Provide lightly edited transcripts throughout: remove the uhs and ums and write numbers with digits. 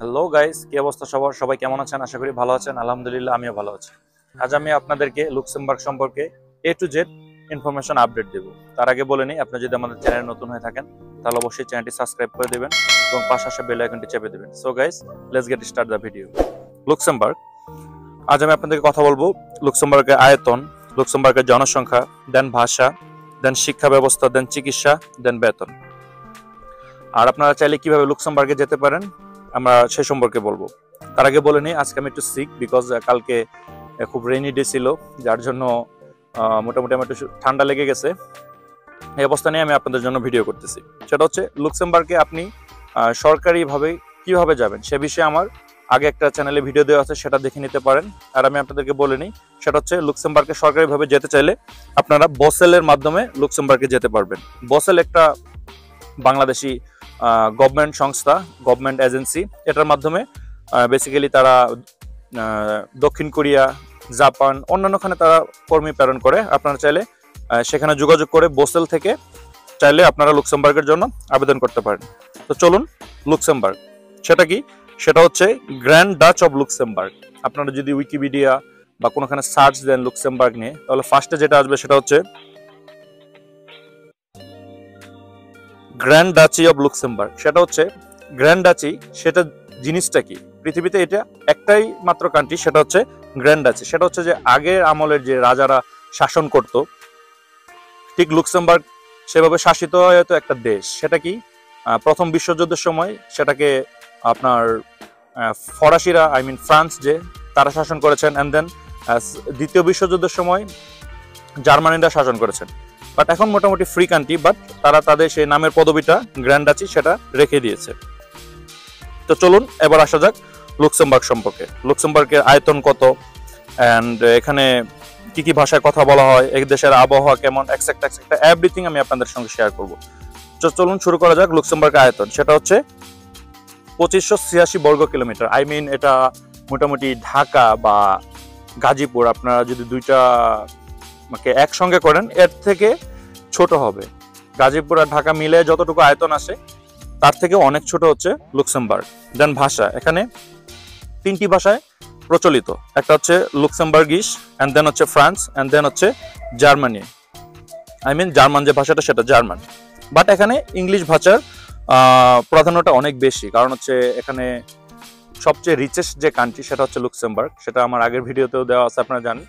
Hello guys, কি অবস্থা সবার? সবাই কেমন আছেন? আশা করি ভালো আছেন। আলহামদুলিল্লাহ, আমিও ভালো আছি। আজ আমি আপনাদেরকে লুক্সেমবার্গ সম্পর্কে A to Z information update দেব। তার আগে বলে নিই, আপনি যদি আমাদের চ্যানেলে নতুন হয়ে থাকেন তাহলে অবশ্যই চ্যানেলটি সাবস্ক্রাইব করে দেবেন এবং পাশে আসা বেল আইকনটি চেপে দেবেন। So guys, let's get start the video. Luxembourg, আজ আমি আপনাদেরকে কথা বলবো লুক্সেমবার্গের আয়তন, লুক্সেমবার্গের জনসংখ্যা, দেন ভাষা, দেন শিক্ষা ব্যবস্থা, দেন চিকিৎসা, দেন বেতন। আর আপনারা চাইলে কিভাবে লুক্সেমবার্গে যেতে পারেন আমরা সে সম্পর্কে বলবো। তার আগে বলে নিই, আজকে আমি একটু সিক, বিকজ কালকে খুব রেইনি ডে ছিল, যার জন্য মোটামুটি আমার একটু ঠান্ডা লেগে গেছে। এই অবস্থা নিয়ে আমি আপনাদের জন্য ভিডিও করতেছি। সেটা হচ্ছে লুক্সেমবার্গে আপনি সরকারিভাবে কিভাবে যাবেন সে বিষয়ে আমার আগে একটা চ্যানেলে ভিডিও দেওয়া আছে, সেটা দেখে নিতে পারেন। আর আমি আপনাদেরকে বলে নিই, সেটা হচ্ছে লুক্সেমবার্গে সরকারিভাবে যেতে চাইলে আপনারা বসেলের মাধ্যমে লুক্সেমবার্গে যেতে পারবেন। বসেল একটা বাংলাদেশি গভর্নমেন্ট সংস্থা, গভর্নমেন্ট এজেন্সি। এটার মাধ্যমে বেসিক্যালি তারা দক্ষিণ কোরিয়া, জাপান, অন্যান্যখানে তারা কর্মী প্রেরণ করে। আপনারা চাইলে সেখানে যোগাযোগ করে বসেল থেকে চাইলে আপনারা লুক্সেমবার্গের জন্য আবেদন করতে পারেন। তো চলুন, লুক্সেমবার্গ সেটা কি? সেটা হচ্ছে গ্র্যান্ড ডাচ অফ লুক্সেমবার্গ। আপনারা যদি উইকিপিডিয়া বা কোনোখানে সার্চ দেন লুক্সেমবার্গ নিয়ে, তাহলে ফার্স্টে যেটা আসবে সেটা হচ্ছে গ্র্যান্ড ডাচি অফ লুক্সেমবার্গ। সেটা হচ্ছে গ্র্যান্ড ডাচি, সেটা জিনিসটা কি? পৃথিবীতে এটা একটাই মাত্র কান্ট্রি, সেটা হচ্ছে গ্র্যান্ড ডাচি। সেটা হচ্ছে যে আগের আমলের যে রাজারা শাসন করত, ঠিক লুক্সেমবার্গ সেভাবে শাসিত হয়তো একটা দেশ। সেটা কি? প্রথম বিশ্বযুদ্ধের সময় সেটাকে আপনার ফরাসিরা, আই মিন ফ্রান্স, যে তারা শাসন করেছেন। অ্যান্ড দেন দ্বিতীয় বিশ্বযুদ্ধের সময় জার্মানিরা শাসন করেছেন। বাট এখন মোটামুটি ফ্রি কান্ট্রি, বাট তারা তাদের সেই নামের পদবিটা গ্র্যান্ড ডাচি সেটা রেখে দিয়েছে। তো চলুন এবার আসা যাক লুক্সেমবার্গ সম্পর্কে। লুক্সেমবার্গের আয়তন কত, অ্যান্ড এখানে কি কি ভাষায় কথা বলা হয়, এক দেশের আবহাওয়া কেমন, এক্সেট্রা এক্সেট্রা এভরিথিং আমি আপনাদের সঙ্গে শেয়ার করব। তো চলুন শুরু করা যাক। লুক্সেমবার্গের আয়তন সেটা হচ্ছে 2586 বর্গ কিলোমিটার। আই মিন এটা মোটামুটি ঢাকা বা গাজীপুর, আপনারা যদি দুইটা একসঙ্গে করেন এর থেকে ছোট হবে। গাজীপুর আর ঢাকা মিলে যতটুকু আয়তন আসে তার থেকে অনেক ছোট হচ্ছে লুক্সেমবার্গ। দেন ভাষা, এখানে 3টি ভাষায় প্রচলিত। একটা হচ্ছে লুক্সেমবার্গিশ, অ্যান্ড দেন হচ্ছে ফ্রান্স, অ্যান্ড দেন হচ্ছে জার্মানি। আই মিন জার্মান যে ভাষাটা সেটা জার্মান। বাট এখানে ইংলিশ ভাষার প্রাধান্যটা অনেক বেশি, কারণ হচ্ছে এখানে সবচেয়ে রিচেস্ট যে কান্ট্রি সেটা হচ্ছে লুক্সেমবার্গ। সেটা আমার আগের ভিডিওতেও দেওয়া আছে, আপনারা জানেন।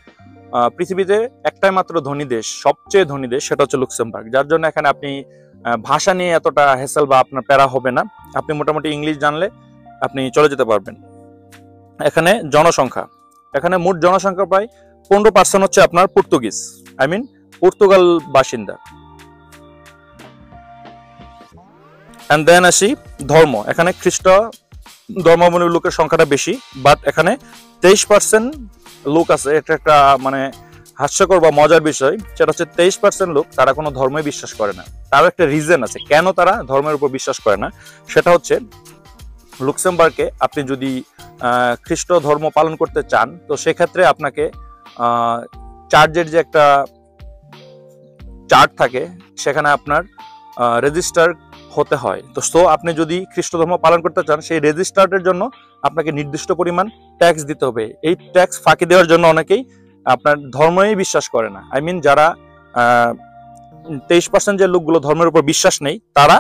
পৃথিবীতে একটাই মাত্র ধনী দেশ, সবচেয়ে ধনী দেশ, সেটা হচ্ছে লুক্সেমবার্গ। যার জন্য এখানে আপনি ভাষা নিয়ে এতটা হ্যাসেল বা আপনার প্যারা হবে না। আপনি মোটামুটি ইংলিশ জানলে আপনি চলে যেতে পারবেন। এখানে জনসংখ্যা, এখানে মোট জনসংখ্যা প্রায় 15% হচ্ছে আপনার পর্তুগিজ, আই মিন পর্তুগাল বাসিন্দা। অ্যান্ড দেন আসি ধর্ম, এখানে খ্রিস্ট ধর্মাবলম্বী লোকের সংখ্যাটা বেশি, বাট এখানে 23% লোক আছে। এটা একটা হাস্যকর বা মজার বিষয়। সেটা হচ্ছে 23% লোক তারা কোনো ধর্মে বিশ্বাস করে না। তার একটা রিজন আছে কেন তারা ধর্মের উপর বিশ্বাস করে না। সেটা হচ্ছে লুক্সেমবার্গে আপনি যদি খ্রিস্ট ধর্ম পালন করতে চান, তো সেক্ষেত্রে আপনাকে চার্চের যে একটা চার্ট থাকে সেখানে আপনার রেজিস্টার হতে হয়। তো আপনি যদি খ্রিস্ট ধর্ম পালন করতে চান, সেই রেজিস্টার্ডের জন্য আপনাকে নির্দিষ্ট পরিমাণ ট্যাক্স দিতে হবে। এই ট্যাক্স ফাঁকি দেওয়ার জন্য অনেকেই আপনার ধর্মেই বিশ্বাস করে না। আই মিন যারা 23% যে লোকগুলো ধর্মের উপর বিশ্বাস নেই, তারা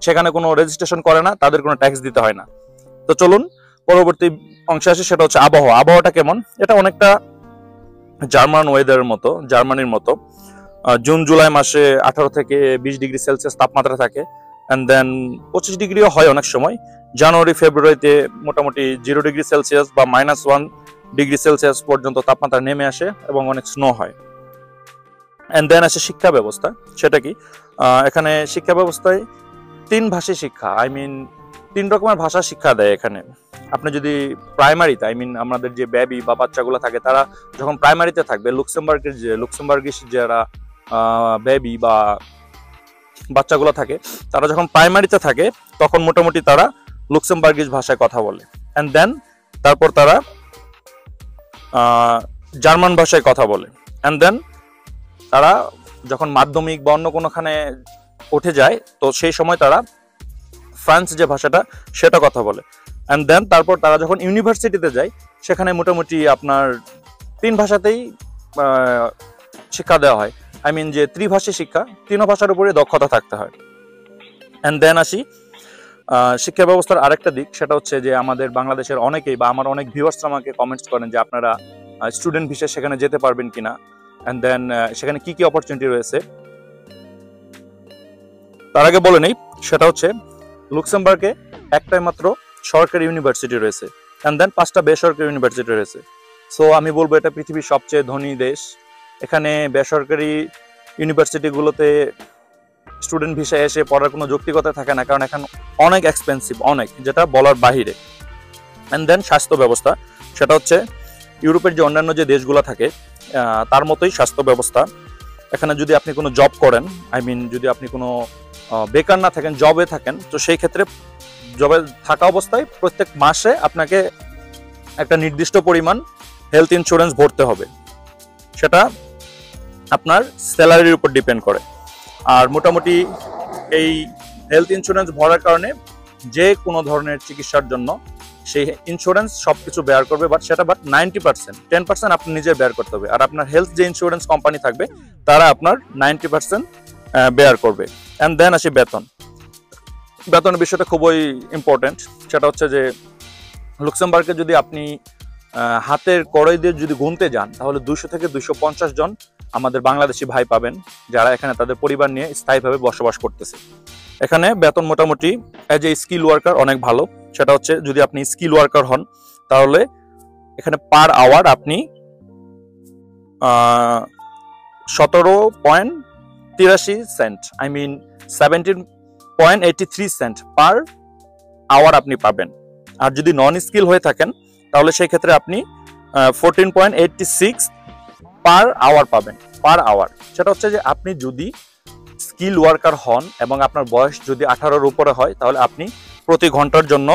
সেখানে কোনো রেজিস্ট্রেশন করে না, তাদের কোনো ট্যাক্স দিতে হয় না। তো চলুন পরবর্তী অংশে আসি, সেটা হচ্ছে আবহাওয়া। আবহাওয়াটা কেমন? এটা অনেকটা জার্মান ওয়েদারের মতো, জার্মানির মতো। জুন জুলাই মাসে 18 থেকে 20 ডিগ্রি সেলসিয়াস তাপমাত্রা থাকে, অ্যান্ড দেন 25 ডিগ্রিও হয় অনেক সময়। জানুয়ারি ফেব্রুয়ারিতে মোটামুটি 0 ডিগ্রি সেলসিয়াস বা -1 ডিগ্রি সেলসিয়াস পর্যন্ত তাপমাত্রা নেমে আসে এবং অনেক স্নো হয়। অ্যান্ড দেন আসে শিক্ষা ব্যবস্থা। সেটা কি? এখানে শিক্ষা ব্যবস্থায় 3 ভাষী শিক্ষা, আই মিন 3 রকমের ভাষা শিক্ষা দেয় এখানে। আপনি যদি প্রাইমারিতে, আই মিন আমাদের যে বেবি বা বাচ্চাগুলো থাকে, তারা যখন প্রাইমারিতে থাকবে, লুক্সেমবার্গিশ যারা বেবি বা বাচ্চাগুলো থাকে, তারা যখন প্রাইমারিতে থাকে তখন মোটামুটি তারা লুক্সেমবার্গিশ ভাষায় কথা বলে। অ্যান্ড দেন তারপর তারা জার্মান ভাষায় কথা বলে। অ্যান্ড দেন তারা যখন মাধ্যমিক বা অন্য কোনোখানে উঠে যায়, তো সেই সময় তারা ফ্রান্স যে ভাষাটা সেটা কথা বলে। অ্যান্ড দেন তারপর তারা যখন ইউনিভার্সিটিতে যায় সেখানে মোটামুটি আপনার 3 ভাষাতেই শিক্ষা দেওয়া হয়। আই মিন যে ত্রিভাষী শিক্ষা, 3 ভাষার উপরে দক্ষতা থাকতে হয়। অ্যান্ড দেন আসি শিক্ষা ব্যবস্থার আরেকটা দিক, সেটা হচ্ছে যে আমাদের বাংলাদেশের অনেকেই বা আমার অনেক ভিউয়ার্সরা আমাকে কমেন্টস করেন যে আপনারা স্টুডেন্ট ভিসায় সেখানে যেতে পারবেন কিনা, অ্যান্ড দেন সেখানে কি কি অপরচুনিটি রয়েছে। তার আগে বলে নেই, সেটা হচ্ছে লুক্সেমবার্গে একটাই মাত্র সরকারি ইউনিভার্সিটি রয়েছে, অ্যান্ড দেন 5টা বেসরকারি ইউনিভার্সিটি রয়েছে। সো আমি বলবো এটা পৃথিবীর সবচেয়ে ধনী দেশ। এখানে বেসরকারি ইউনিভার্সিটিগুলোতে স্টুডেন্ট ভিসায় এসে পড়ার কোনো যৌক্তিকতা থাকে না, কারণ এখন অনেক এক্সপেন্সিভ, অনেক, যেটা বলার বাহিরে। অ্যান্ড দেন স্বাস্থ্য ব্যবস্থা, সেটা হচ্ছে ইউরোপের যে অন্যান্য যে দেশগুলো থাকে তার মতোই স্বাস্থ্য ব্যবস্থা। এখানে যদি আপনি কোনো জব করেন, আই মিন যদি আপনি কোনো বেকার না থাকেন, জবে থাকেন, তো সেই ক্ষেত্রে জবে থাকা অবস্থায় প্রত্যেক মাসে আপনাকে একটা নির্দিষ্ট পরিমাণ হেলথ ইন্স্যুরেন্স ভরতে হবে, সেটা আপনার স্যালারির উপর ডিপেন্ড করে। আর মোটামুটি এই হেলথ ইন্স্যুরেন্স ভরার কারণে যে কোনো ধরনের চিকিৎসার জন্য সেই ইন্স্যুরেন্স সবকিছু বেয়ার করবে, বাট 90%, 10% আপনি নিজে বেয়ার করতে হবে। আর আপনার হেলথ যে ইন্স্যুরেন্স কোম্পানি থাকবে তারা আপনার 90% বেয়ার করবে। অ্যান্ড দেন আসি বেতনের বিষয়টা খুবই ইম্পর্টেন্ট। সেটা হচ্ছে যে লুক্সেমবার্গে যদি আপনি হাতের কড়াই দিয়ে যদি গুনতে যান, তাহলে 200 থেকে 250 জন আমাদের বাংলাদেশি ভাই পাবেন যারা এখানে তাদের পরিবার নিয়ে স্থায়ীভাবে বসবাস করতেছে। এখানে বেতন মোটামুটি অ্যাজ এ স্কিল ওয়ার্কার অনেক ভালো। সেটা হচ্ছে যদি আপনি স্কিল ওয়ার্কার হন তাহলে এখানে পার আওয়ার আপনি 17.83 cent, I mean 17.83 cent per hour আপনি পাবেন। আর যদি নন স্কিল হয়ে থাকেন তাহলে সেই ক্ষেত্রে আপনি 14.86 পার আওয়ার পাবেন, পার আওয়ার। সেটা হচ্ছে যে আপনি যদি স্কিল ওয়ার্কার হন এবং আপনার বয়স যদি 18-র উপরে হয় তাহলে আপনি প্রতি ঘন্টার জন্য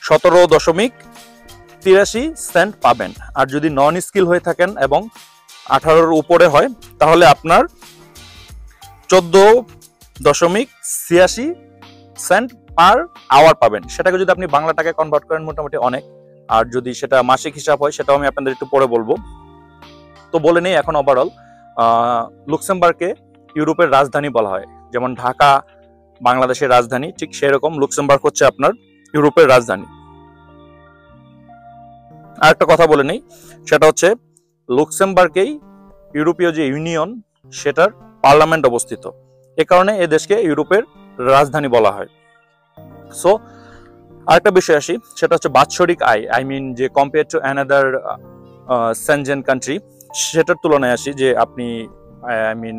17.83 সেন্ট পাবেন। আর যদি নন স্কিল হয়ে থাকেন এবং 18-র উপরে হয় তাহলে আপনার 14.86 সেন্ট পার আওয়ার পাবেন। সেটাকে যদি আপনি বাংলা টাকায় কনভার্ট করেন মোটামুটি অনেক। আর যদি সেটা মাসিক হিসাব হয় সেটাও আমি আপনাদের একটু পরে বলবো। তো বলে নেই এখন ওভারঅল লুক্সেমবার্গকে ইউরোপের রাজধানী বলা হয়। যেমন ঢাকা বাংলাদেশের রাজধানী, ঠিক সেরকম লুক্সেমবার্গ হচ্ছে আপনার ইউরোপের রাজধানী। আর একটা কথা বলে নেই, সেটা হচ্ছে লুক্সেমবার্গেই ইউরোপীয় যে ইউনিয়ন সেটার পার্লামেন্ট অবস্থিত, এ কারণে এ দেশকে ইউরোপের রাজধানী বলা হয়। সো আরেকটা বিষয় আসি, সেটা হচ্ছে বাৎসরিক আয়, আই মিন যে compare to another Shenzhen country, সেটার তুলনায় আসি যে আপনি I mean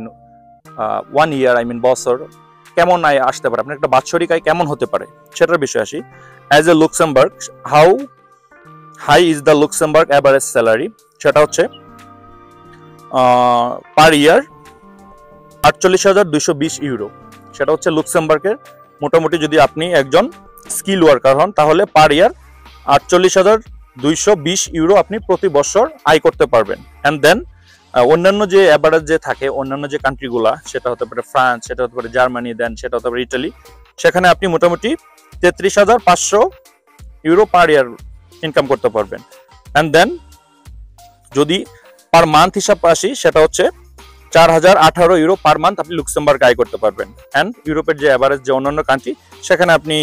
1 year, I mean বছর কেমন আয় আসতে পারে, আপনার একটা বাৎসরিক আয় কেমন হতে পারে সেটার বিষয় আসি। As a Luxembourg, how high is the Luxembourg average salary, সেটা হচ্ছে পার ইয়ার 48,220 ইউরো। সেটা হচ্ছে লুক্সেমবার্গের মোটামুটি যদি আপনি একজন স্কিল ওয়ার্কার হন তাহলে পার ইয়ার 48,220 ইউরো আপনি প্রতি বছর আয় করতে পারবেন। অ্যান্ড দেন অন্যান্য যে অ্যাভারেজ যে থাকে অন্যান্য যে কান্ট্রিগুলা, সেটা হতে পারে ফ্রান্স, সেটা হতে পারে জার্মানি, দেন সেটা হতে পারে ইটালি, সেখানে আপনি মোটামুটি 33,500 ইউরো পার ইয়ার ইনকাম করতে পারবেন। অ্যান্ড দেন যদি পার মান্থ হিসাব আসি সেটা হচ্ছে 4,018 ইউরো পার মান্থ আপনি লুক্সেমবার্গ আয় করতে পারবেন। অ্যান্ড ইউরোপের যে অ্যাভারেজ যে অন্যান্য কান্ট্রি সেখানে আপনি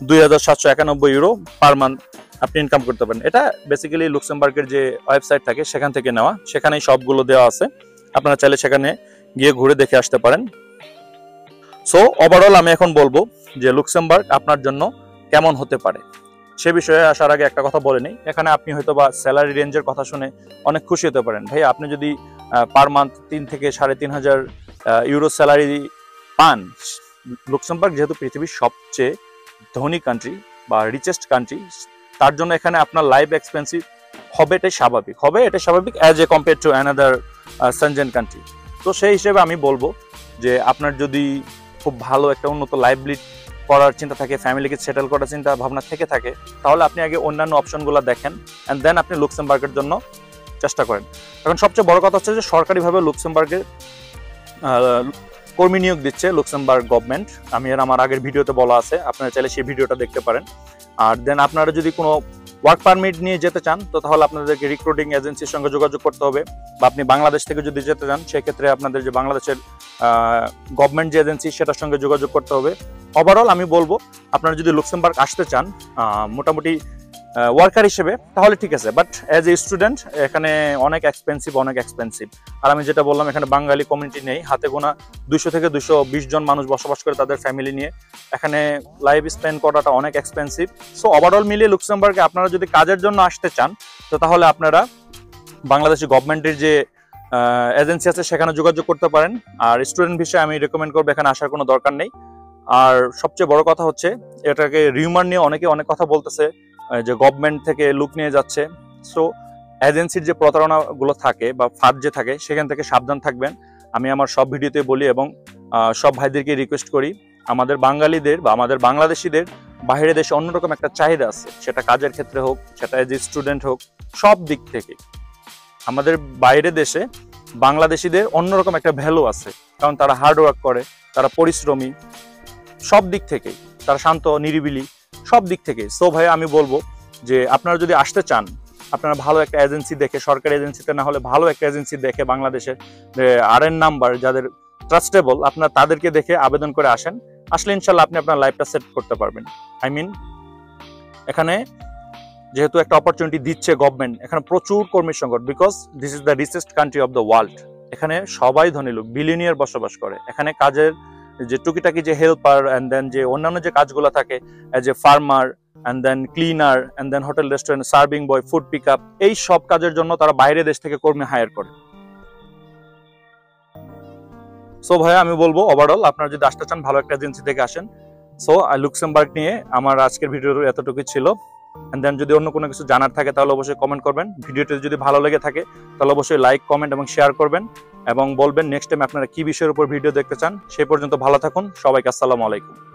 2,791 ইউরো পার মান্থ আপনি ইনকাম করতে পারেন। এটা বেসিক্যালি লুক্সেমবার্গের যে ওয়েবসাইট থাকে সেখান থেকে নেওয়া, সেখানেই সবগুলো দেওয়া আছে, আপনারা চাইলে সেখানে গিয়ে ঘুরে দেখে আসতে পারেন। সো ওভারঅল আমি এখন বলবো যে লুক্সেমবার্গ আপনার জন্য কেমন হতে পারে সে বিষয়ে আসার আগে একটা কথা বলে নিই। এখানে আপনি হয়তো বা স্যালারি রেঞ্জের কথা শুনে অনেক খুশি হতে পারেন। ভাই আপনি যদি পার মান্থ 3 থেকে 3,500 ইউরো স্যালারি পান, লুক্সেমবার্গ যেহেতু পৃথিবীর সবচেয়ে ধনী কান্ট্রি বা রিচেস্ট কান্ট্রি, তার জন্য এখানে আপনার লাইফ এক্সপেন্সিভ হবে, এটাই স্বাভাবিক, as a compare to another Shenzhen country. তো সেই হিসেবে আমি বলবো যে আপনার যদি খুব ভালো একটা উন্নত লাইফ লিড করার চিন্তা থাকে, ফ্যামিলিকে সেটেল করার চিন্তা ভাবনা থেকে থাকে, তাহলে আপনি আগে অন্যান্য অপশনগুলো দেখেন অ্যান্ড দেন আপনি লুক্সেমবার্গের জন্য চেষ্টা করেন। এখন সবচেয়ে বড় কথা হচ্ছে যে সরকারিভাবে লুক্সেমবার্গের কর্মী নিয়োগ দিচ্ছে লুক্সেমবার্গ গভর্নমেন্ট। আমি আমার আগের ভিডিওতে বলা আছে, আপনারা চাইলে সেই ভিডিওটা দেখতে পারেন। আর দেন আপনারা যদি কোনো ওয়ার্ক পারমিট নিয়ে যেতে চান তো তাহলে আপনাদেরকে রিক্রুটিং এজেন্সির সঙ্গে যোগাযোগ করতে হবে, বা আপনি বাংলাদেশ থেকে যদি যেতে চান সেক্ষেত্রে আপনাদের যে বাংলাদেশের গভর্নমেন্ট যে এজেন্সি সেটার সঙ্গে যোগাযোগ করতে হবে। ওভারঅল আমি বলবো আপনারা যদি লুক্সেমবার্গ আসতে চান মোটামুটি ওয়ার্কার হিসেবে তাহলে ঠিক আছে, বাট অ্যাজ এ স্টুডেন্ট এখানে অনেক এক্সপেন্সিভ। আর আমি যেটা বললাম এখানে বাঙালি কমিউনিটি নেই, হাতে গোনা 200 থেকে 220 জন মানুষ বসবাস করে তাদের ফ্যামিলি নিয়ে। এখানে লাইফ স্পেন্ড করাটা অনেক এক্সপেন্সিভ। সো ওভারঅল মিলিয়ে লুক্সেমবার্গে আপনারা যদি কাজের জন্য আসতে চান তো তাহলে আপনারা বাংলাদেশি গভর্নমেন্টের যে এজেন্সি আছে সেখানে যোগাযোগ করতে পারেন। আর স্টুডেন্ট বিষয়ে আমি রেকমেন্ড করবো এখানে আসার কোনো দরকার নেই। আর সবচেয়ে বড় কথা হচ্ছে এটাকে রিউমার নিয়ে অনেকে অনেক কথা বলতেছে যে গভর্নমেন্ট থেকে লুক নিয়ে যাচ্ছে। সো এজেন্সির যে প্রতারণাগুলো থাকে বা ফাঁদ যে থাকে সেখান থেকে সাবধান থাকবেন। আমি আমার সব ভিডিওতে বলি এবং সব ভাইদেরকে রিকোয়েস্ট করি, আমাদের বাঙালিদের বা আমাদের বাংলাদেশিদের বাইরের দেশে অন্যরকম একটা চাহিদা আছে, সেটা কাজের ক্ষেত্রে হোক, সেটা এজ এ স্টুডেন্ট হোক, সব দিক থেকে আমাদের বাইরের দেশে বাংলাদেশিদের অন্যরকম একটা ভ্যালু আছে, কারণ তারা হার্ড ওয়ার্ক করে, তারা পরিশ্রমী, সব দিক থেকে তারা শান্ত নিরিবিলি, সব দিক থেকে। সো ভাই আমি বলবো যে আপনারা যদি আসতে চান আপনারা ভালো একটা এজেন্সি দেখে, সরকারি এজেন্সিতে না হলে ভালো একটা এজেন্সি দেখে বাংলাদেশের RN নাম্বার যাদের ট্রাস্টেবল আপনারা তাদেরকে দেখে আবেদন করে আসেন। আসলে ইনশাল্লাহ আপনি আপনার লাইফটা সেট করতে পারবেন। আই মিন এখানে যেহেতু একটা অপরচুনিটি দিচ্ছে গভর্নমেন্ট, এখানে প্রচুর কর্মী সংকট, because this is the richest country of the world. এখানে সবাই ধনী লোক, বিলিয়নিয়ার বসবাস করে। এখানে কাজের যে টুকিটাকি যে হেল্পার অ্যান্ড দেন যে অন্যান্য যে কাজগুলো থাকে as a farmer and then cleaner and then hotel restaurant serving boy, food pick up, এই সব কাজের জন্য তারা বাইরে দেশ থেকে কর্মী হায়ার করে। সো ভাইয়া আমি বলবো ওভারঅল আপনারা যদি আসতে চান ভালো একটা এজেন্সি থেকে আসেন। সো লুক্সেমবার্গ নিয়ে আমার আজকের ভিডিওর এতটুকুই ছিল। এন্ড দেন যদি অন্য কোনো কিছু জানার থাকে তাহলে অবশ্যই কমেন্ট করবেন। ভিডিওটি যদি ভালো লেগে থাকে তাহলে অবশ্যই লাইক, কমেন্ট এবং শেয়ার করবেন এবং বলবেন নেক্সট টাইম আপনারা কি বিষয়ের উপর ভিডিও দেখতে চান। সেই পর্যন্ত ভালো থাকুন, সবাইকে আসসালামু আলাইকুম।